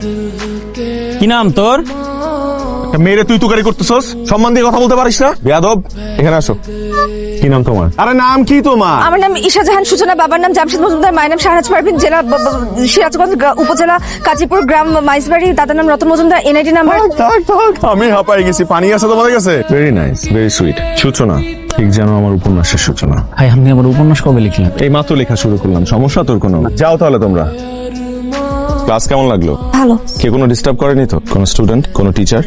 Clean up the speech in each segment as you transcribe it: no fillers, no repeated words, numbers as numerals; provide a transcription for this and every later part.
কি নাম তোর? মেয়েরে তুই তুকারি করতেছস? সম্মান দিয়ে কথা বলতে পারিস না? বেয়াদব, এখানে আসো। কি নাম তোমার? আরে নাম কি তোমার? আমার নাম ঈশা জাহান সূচনা, বাবার নাম জামশেদ মজুমদার, মায়ের নাম শাহরাজ পারভিন, জেলা সিরাজগঞ্জ, উপজেলা কাজীপুর, গ্রাম মাইজবাড়ি, দাদার নাম রতন মজুমদার, এনআইডি নাম্বার। আমি হাঁপাই গেছি। পানি আছে তোমাদের কাছে? Very nice, very sweet. সূচনা ঠিক যেন আমার উপন্যাসের সূচনা। ভাই আপনি আমার উপন্যাস কবে লিখলেন? এই মাত্র লেখা শুরু করলাম। সমস্যা তোর কোনো? যাও তাহলে তোমরা। ক্লাস কেমন লাগলো? ভালো। কে কোনো ডিস্টার্ব করেনি তো? কোনো স্টুডেন্ট, কোনো টিচার?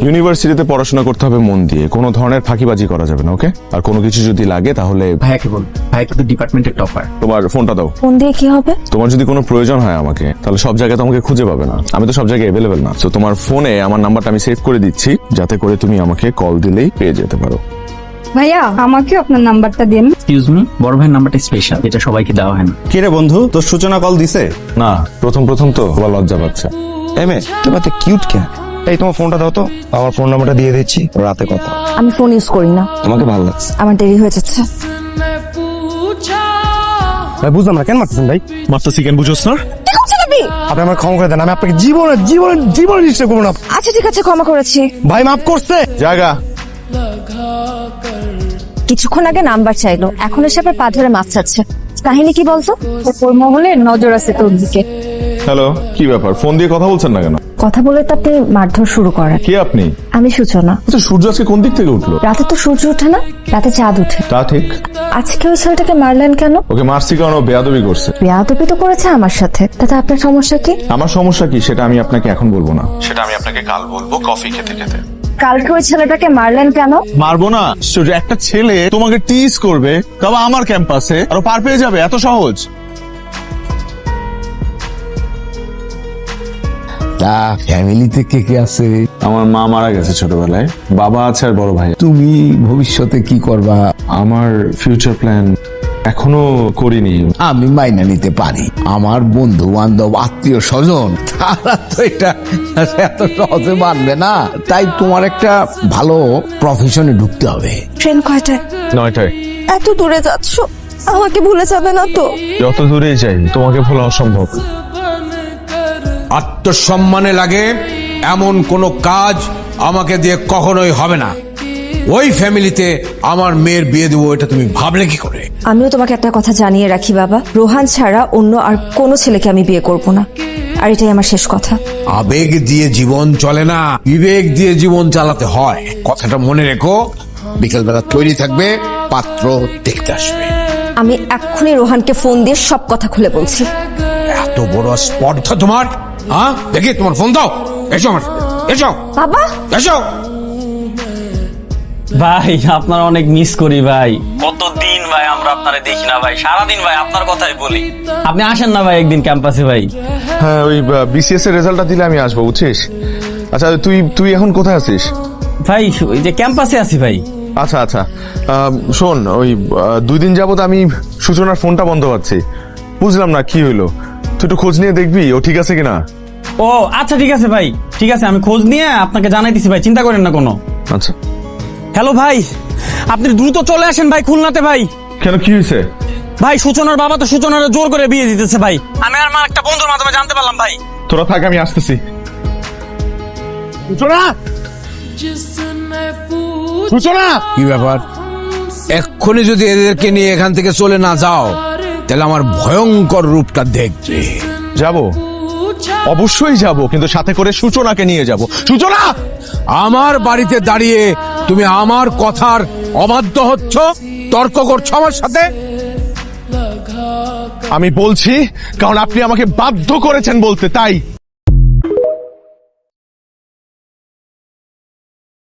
ইউনিভার্সিটিতে পড়াশোনা করতে হবে মন দিয়ে, কোনো ধরনের ফাঁকিবাজি করা যাবে না, ওকে? আর কোনো কিছু যদি লাগে তাহলে ভাইয়াকে বল, ভাই কিন্তু ডিপার্টমেন্টের টপার। তোমার ফোনটা দাও। ফোন দিয়ে কি হবে? তোমার যদি কোনো প্রয়োজন হয় আমাকে, তাহলে সব জায়গায় তোমাকে খুঁজে পাবে না, আমি তো সব জায়গায় অ্যাভেলেবেল না। তো তোমার ফোনে আমার নাম্বারটা আমি সেভ করে দিচ্ছি, যাতে করে তুমি আমাকে কল দিলেই পেয়ে যেতে পারো। ভাইয়া আমাকে আপনার নাম্বারটা দিন। এক্সকিউজ মি, বড় ভাইয়ের নাম্বারটা স্পেশাল, এটা সবাইকে দেওয়া হয় না। কে রে বন্ধু, তোর সূচনা কল দিছে? না, প্রথম তো আবার লজ্জা পাচ্ছে। এমএ তুমি এত কিউট কেন? এই তোমার ফোনটা দাও তো, আমার ফোন নাম্বারটা দিয়ে দিচ্ছি, রাতে কথা। আমি ফোন ইউজ করি না। তোমাকে ভালো লাগছে? আমার দেরি হয়ে যাচ্ছে। ভাই বুঝলাম না, কেন মারতেছেন ভাই? মাস্টার কেন বুঝোস না? আপনি আমার ক্ষমা করে দেন, আমি আপনাকে জীবনে ডিস্টার্ব করবো না। আচ্ছা ঠিক আছে, ক্ষমা করেছি। ভাই মাফ করছে। জায়গা কিছুক্ষণ আগে নাম্বার চাইলো, এখন এসে আবার পা ধরে মাছ চাচ্ছে। কাহিনী কি বলতো? ওর মহলে নজর আছে তোর দিকে। হ্যালো, কি ব্যাপার? ফোন দিয়ে কথা বলছেন না কেন? কথা বলে তো আপনি মারধর শুরু করেন। কে আপনি? আমি সূচনা। আচ্ছা, সূর্য আজকে কোন দিক থেকে উঠলো? রাতে তো সূর্য ওঠে না, রাতে চাঁদ ওঠে। তা ঠিক। আজকে ওই ছেলেটাকে মারলেন কেন? ওকে মারছি কারণ ও বেয়াদবি করছে। বেয়াদবি তো করেছে আমার সাথে, তাতে আপনার সমস্যা কি? আমার সমস্যা কি সেটা আমি আপনাকে এখন বলবো না, সেটা আমি আপনাকে কাল বলবো কফি খেতে খেতে। কালকে ওই ছেলেটাকে মারলেন কেন? মারবো না? সূর্য, একটা ছেলে তোমাকে টিজ করবে, তবে আমার ক্যাম্পাসে, আর ও পার পেয়ে যাবে, এত সহজ? তা ফ্যামিলিতে কে কে আছে? আমার মা মারা গেছে ছোটবেলায়, বাবা আছে আর বড় ভাই। তুমি ভবিষ্যতে কি করবা? আমার ফিউচার প্ল্যান এখনো করিনি। আমি মাইনা নিতে পারি, আমার বন্ধু বান্ধব আত্মীয় স্বজন তারা তো এটা এত সহজে মানবে না। তাই তোমার একটা ভালো প্রফেশনে ঢুকতে হবে। ট্রেন কয়টায়? 9টায়। এত দূরে যাচ্ছ, আমাকে ভুলে যাবে না তো? যত দূরেই যাই তোমাকে ভোলা অসম্ভব। আত্মসম্মানে লাগে এমন কোনো কাজ আমাকে দিয়ে কখনোই হবে না। ওই ফ্যামিলিতে আমার মেয়ের বিয়ে দেবো, এটা তুমি ভাবলে কি করে? আমিও তোমাকে একটা কথা জানিয়ে রাখি বাবা, রোহান ছাড়া অন্য আর কোনো ছেলেকে আমি বিয়ে করব না, আর এটাই আমার শেষ কথা। আবেগ দিয়ে জীবন চলে না, বিবেক দিয়ে জীবন চালাতে হয়, কথাটা মনে রেখো। বিকেলবেলা তৈরি থাকবে, পাত্র দেখতে আসবে। আমি এক্ষুনি রোহানকে ফোন দিয়ে সব কথা খুলে বলছি। এত বড় স্পর্ধা তোমার? হ্যাঁ, দেখি তোমার ফোন দাও। এসো আমার, এসো বাবা। এসো। ভাই আপনার অনেক মিস করি ভাই, কতদিন ভাই আমরা আপনারে দেখি না ভাই, সারাদিন ভাই আপনার কথাই বলি। আপনি আসেন না ভাই একদিন ক্যাম্পাসে ভাই? হ্যাঁ, ওই বিসিএস এর রেজাল্টটা দিলে আমি আসবো, বুঝছিস? আচ্ছা, তুই এখন কোথায় আছিস? ভাই ওই যে ক্যাম্পাসে আছি ভাই। আচ্ছা আচ্ছা, শোন, ওই 2 দিন যাবত আমি সূচনার ফোনটা বন্ধ পাচ্ছি, বুঝলাম না কি হইলো। তুই একটু খোঁজ নিয়ে দেখবি ও ঠিক আছে কিনা। ও আচ্ছা ঠিক আছে ভাই, ঠিক আছে, আমি খোঁজ নিয়ে আপনাকে জানাই দিছি ভাই, চিন্তা করেন না কোনো। আচ্ছা। হ্যালো ভাই, আপনি দ্রুত চলে আসেন ভাই খুলনাতে ভাই। কেন, কি হয়েছে? ভাই সূচনার বাবা তো সূচনার জোর করে বিয়ে দিতেছে ভাই, আমি আর আমার একটা বন্ধুর মাধ্যমে জানতে পারলাম ভাই। তোরা থাক, আমি আসতেছি। সূচনা, সূচনা! কি ব্যাপার? এক্ষুনি যদি এদেরকে নিয়ে এখান থেকে চলে না যাও, তাহলে আমার ভয়ঙ্কর রূপটা দেখবে। যাব, অবশ্যই যাব, কিন্তু সাথে করে সূচনাকে নিয়ে যাব। সূচনা! আমার বাড়িতে দাঁড়িয়ে তুমি আমার কথার অবাধ্য হচ্ছ, তর্ক করছো আমার সাথে। আমি বলছি কারণ আপনি আমাকে বাধ্য করেছেন বলতে, তাই।